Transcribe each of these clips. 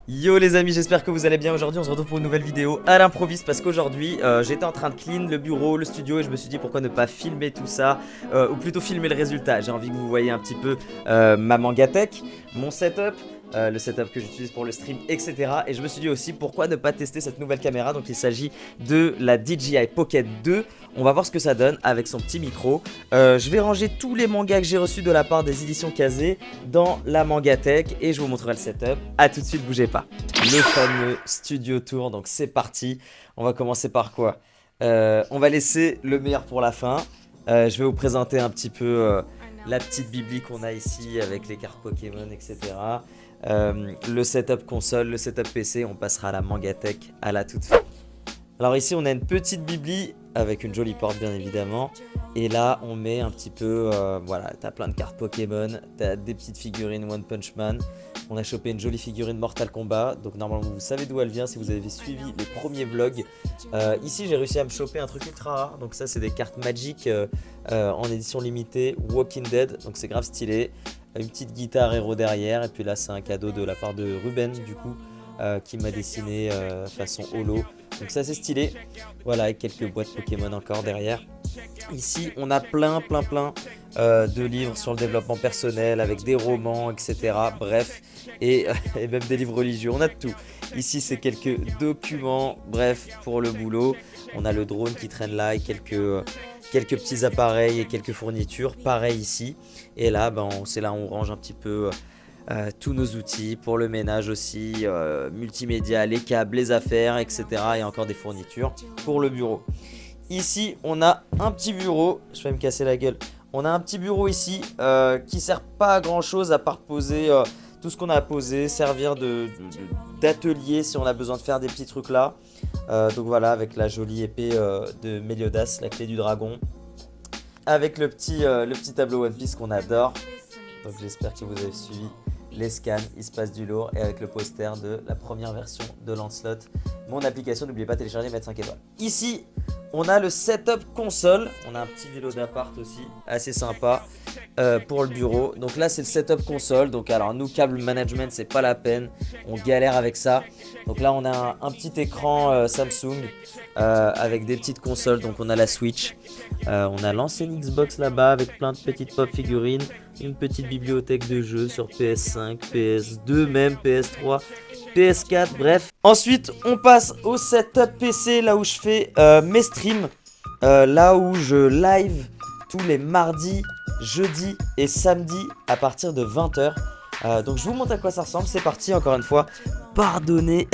Yo les amis, j'espère que vous allez bien. Aujourd'hui on se retrouve pour une nouvelle vidéo à l'improviste parce qu'aujourd'hui j'étais en train de clean le bureau, le studio et je me suis dit pourquoi ne pas filmer tout ça ou plutôt filmer le résultat. J'ai envie que vous voyez un petit peu ma Mangatech, mon setup, le setup que j'utilise pour le stream, etc. Et je me suis dit aussi pourquoi ne pas tester cette nouvelle caméra. Donc il s'agit de la DJI Pocket 2. On va voir ce que ça donne avec son petit micro. Je vais ranger tous les mangas que j'ai reçus de la part des éditions Kazé dans la Mangatech et je vous montrerai le setup. A tout de suite, bougez pas. Le fameux studio tour, donc c'est parti. On va commencer par quoi? On va laisser le meilleur pour la fin. Je vais vous présenter un petit peu la petite bibli qu'on a ici avec les cartes Pokémon, etc. Le setup console, le setup PC, on passera à la Mangatech à la toute fin. Alors ici on a une petite bibli avec une jolie porte bien évidemment. Et là on met un petit peu, voilà, t'as plein de cartes Pokémon, t'as des petites figurines One Punch Man. On a chopé une jolie figurine Mortal Kombat, donc normalement vous savez d'où elle vient si vous avez suivi les premiers vlogs. Ici j'ai réussi à me choper un truc ultra rare, donc ça c'est des cartes Magic en édition limitée Walking Dead, donc c'est grave stylé. Une petite guitare héros derrière, et puis là c'est un cadeau de la part de Ruben du coup. Qui m'a dessiné façon holo, donc ça c'est stylé. Voilà, avec quelques boîtes Pokémon encore derrière. Ici on a plein de livres sur le développement personnel avec des romans, etc. Bref, et même des livres religieux, on a de tout. Ici c'est quelques documents, bref, pour le boulot. On a le drone qui traîne là et quelques petits appareils et quelques fournitures, pareil ici. Et là c'est là où on range un petit peu tous nos outils pour le ménage aussi, multimédia, les câbles, les affaires, etc. Et encore des fournitures pour le bureau. Ici on a un petit bureau, je vais me casser la gueule. On a un petit bureau ici qui sert pas à grand chose à part poser tout ce qu'on a à poser, servir d'atelier si on a besoin de faire des petits trucs là. Donc voilà, avec la jolie épée de Meliodas, la clé du dragon. Avec le petit tableau One Piece qu'on adore. Donc j'espère que vous avez suivi les scans, il se passe du lourd, et avec le poster de la première version de Lancelot. Mon application, n'oubliez pas de télécharger et mettre 5 étoiles. Ici, on a le setup console. On a un petit vélo d'appart aussi, assez sympa pour le bureau. Donc là, c'est le setup console. Donc alors, nous, câble management, c'est pas la peine. On galère avec ça. Donc là, on a un petit écran Samsung avec des petites consoles. Donc on a la Switch. On a l'ancienne Xbox là-bas avec plein de petites pop figurines. Une petite bibliothèque de jeux sur PS5, PS2 même, PS3, PS4, bref. Ensuite, on passe au setup PC, là où je fais mes streams. Là où je live tous les mardis, jeudis et samedis à partir de 20 h. Donc je vous montre à quoi ça ressemble. C'est parti, encore une fois. Pardonnez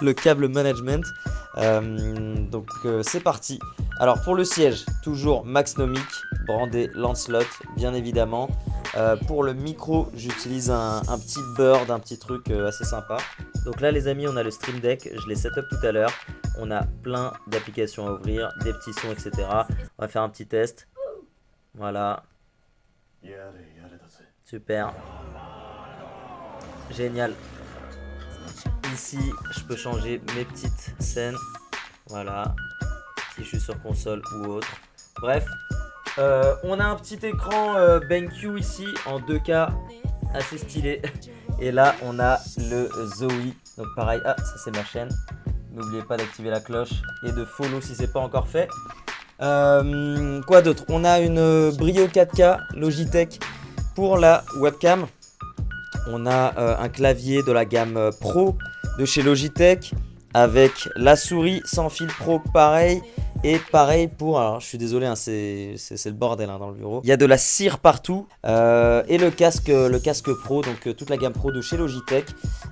le câble management. Donc c'est parti. Alors pour le siège, toujours Maxnomic, brandé Lancelot, bien évidemment. Pour le micro, j'utilise un petit bird, un petit truc assez sympa. Donc là les amis, on a le Stream Deck, je l'ai setup tout à l'heure. On a plein d'applications à ouvrir, des petits sons, etc. On va faire un petit test. Voilà. Super. Génial. Ici, je peux changer mes petites scènes. Voilà. Si je suis sur console ou autre. Bref. On a un petit écran BenQ ici en 2K, assez stylé. Et là on a le Zoe. Donc pareil, ça c'est ma chaîne. N'oubliez pas d'activer la cloche et de follow si c'est pas encore fait. Quoi d'autre? On a une Brio 4K Logitech pour la webcam. On a un clavier de la gamme Pro de chez Logitech avec la souris sans fil Pro, pareil. Et pareil pour, alors je suis désolé, hein, c'est le bordel dans le bureau. Il y a de la cire partout et le casque pro, donc toute la gamme pro de chez Logitech.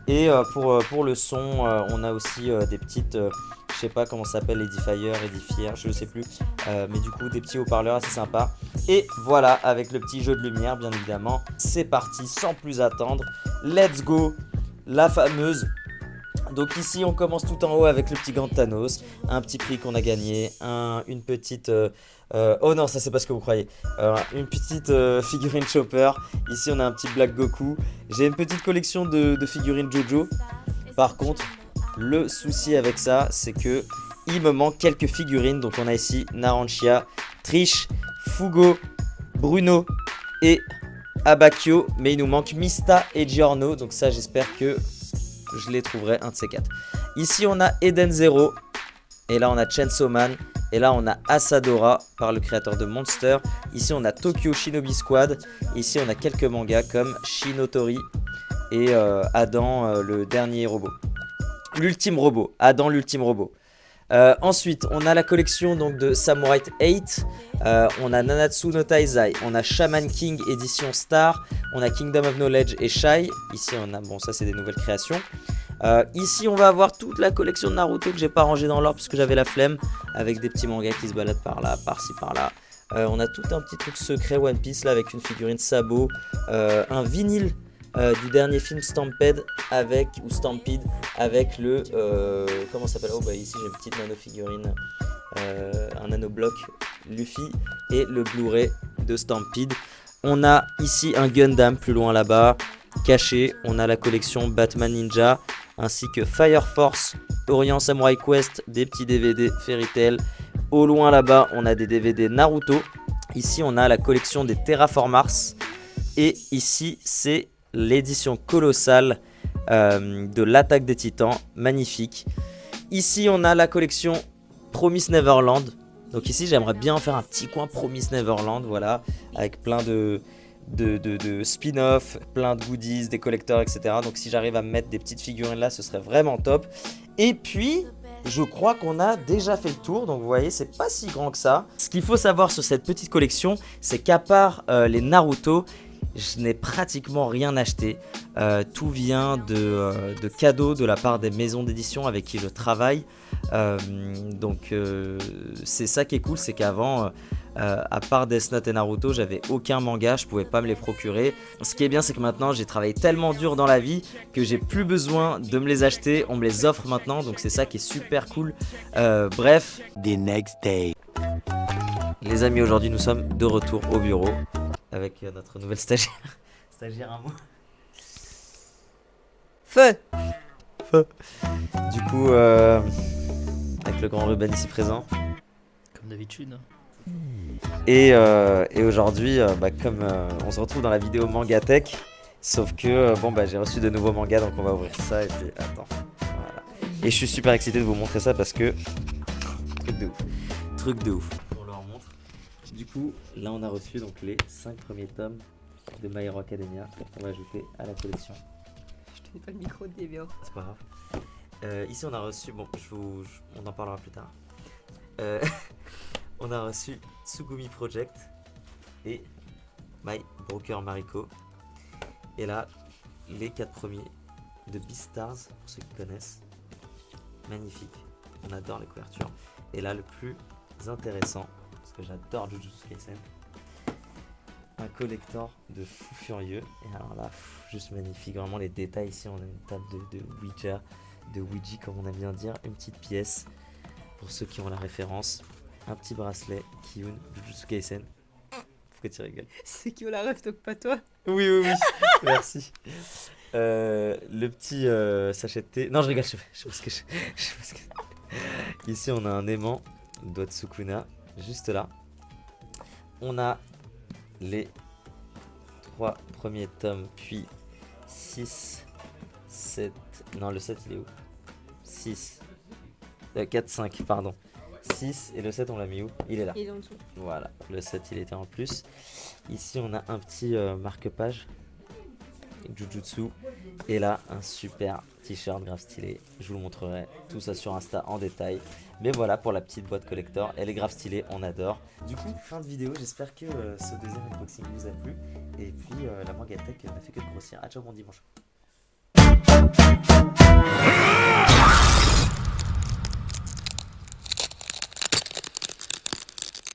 Et pour le son, on a aussi des petites, je sais pas comment ça s'appelle, Edifier, je ne sais plus. Mais du coup des petits haut-parleurs assez sympas. Et voilà, avec le petit jeu de lumière bien évidemment. C'est parti, sans plus attendre. Let's go, la fameuse. Donc ici on commence tout en haut avec le petit gant de Thanos, un petit prix qu'on a gagné, une petite... oh non, ça c'est pas ce que vous croyez. Une petite figurine Chopper. Ici on a un petit Black Goku. J'ai une petite collection de figurines Jojo. Par contre, le souci avec ça, c'est que il me manque quelques figurines. Donc on a ici Naranchia, Trish, Fugo, Bruno et Abakio. Mais il nous manque Mista et Giorno. Donc ça j'espère que je les trouverai un de ces quatre. Ici on a Eden Zero. Et là on a Chainsaw Man. Et là on a Asadora par le créateur de Monster. Ici on a Tokyo Shinobi Squad. Ici on a quelques mangas comme Shinotori et Adam le dernier robot. L'ultime robot. Adam l'ultime robot. Ensuite on a la collection donc de Samurai 8. On a Nanatsu no Taizai. On a Shaman King édition Star. On a Kingdom of Knowledge et Shai. Ici on a, bon ça c'est des nouvelles créations. Ici on va avoir toute la collection de Naruto que j'ai pas rangé dans l'ordre parce que j'avais la flemme, avec des petits mangas qui se baladent par là, par-ci par-là. On a tout un petit truc secret One Piece là avec une figurine Sabo, un vinyle du dernier film Stampede avec, ou Stampede avec le comment ça s'appelle, oh bah ici j'ai une petite nano figurine, un nano bloc Luffy et le Blu-ray de Stampede. On a ici un Gundam plus loin là-bas caché. On a la collection Batman Ninja ainsi que Fire Force, Orient Samurai Quest, des petits DVD Fairy Tail. Au loin là-bas on a des DVD Naruto. Ici on a la collection des Terraformars et ici c'est l'édition colossale de l'Attaque des Titans, magnifique. Ici on a la collection Promise Neverland. Donc ici j'aimerais bien faire un petit coin Promise Neverland, voilà, avec plein de spin-off, plein de goodies, des collecteurs, etc. Donc si j'arrive à me mettre des petites figurines là, ce serait vraiment top. Et puis, je crois qu'on a déjà fait le tour, donc vous voyez, c'est pas si grand que ça. Ce qu'il faut savoir sur cette petite collection, c'est qu'à part les Naruto, je n'ai pratiquement rien acheté. Tout vient de cadeaux de la part des maisons d'édition avec qui je travaille. Donc c'est ça qui est cool, c'est qu'avant à part Death Note et Naruto, j'avais aucun manga, je pouvais pas me les procurer. Ce qui est bien, c'est que maintenant j'ai travaillé tellement dur dans la vie que j'ai plus besoin de me les acheter, on me les offre maintenant, donc c'est ça qui est super cool. Bref, The next day. les amis, aujourd'hui nous sommes de retour au bureau avec notre nouvelle stagiaire. Stagiaire, un mot. Feu. Du coup, avec le grand Ruben ici présent. Comme d'habitude. Et aujourd'hui, comme on se retrouve dans la vidéo Manga Tech, sauf que j'ai reçu de nouveaux mangas, donc on va ouvrir ça et puis attends, voilà. Et je suis super excité de vous montrer ça parce que truc de ouf. On leur montre. Du coup, là on a reçu donc les 5 premiers tomes de My Hero Academia qu'on va ajouter à la collection. Je tenais pas le micro de bien. C'est pas grave. Ici on a reçu, on en parlera plus tard. On a reçu Tsugumi Project et My Broker Mariko. Et là, les 4 premiers de Beastars, pour ceux qui connaissent. Magnifique. On adore les couvertures. Et là, le plus intéressant, parce que j'adore Jujutsu Kaisen, un collector de fou furieux. Et alors là, juste magnifique. Vraiment, les détails ici, on a une table de Ouija, de Ouija, comme on aime bien dire. Une petite pièce, pour ceux qui ont la référence. Un petit bracelet, Kiyun, Jujutsu Kaisen. Pourquoi tu rigoles? C'est qui ont la ref, donc pas toi. Oui. Merci. Le petit sachet de thé. Non, je rigole, je sais pas ce que Ici, on a un aimant d'Otsukuna, juste là. On a les 3 premiers tomes, puis 6, 7. Non, le 7, il est où? 6. 4, 5, pardon. 6 et le 7 on l'a mis où? Il est là. Il est en dessous. Voilà, le 7 il était en plus. Ici on a un petit marque-page Jujutsu. Et là un super t-shirt grave stylé. Je vous le montrerai tout ça sur Insta en détail. Mais voilà pour la petite boîte collector. Elle est grave stylée, on adore. Du coup, fin de vidéo, j'espère que ce deuxième unboxing vous a plu. Et puis la Manga Tech n'a fait que de grossir. Ah ciao, bon dimanche.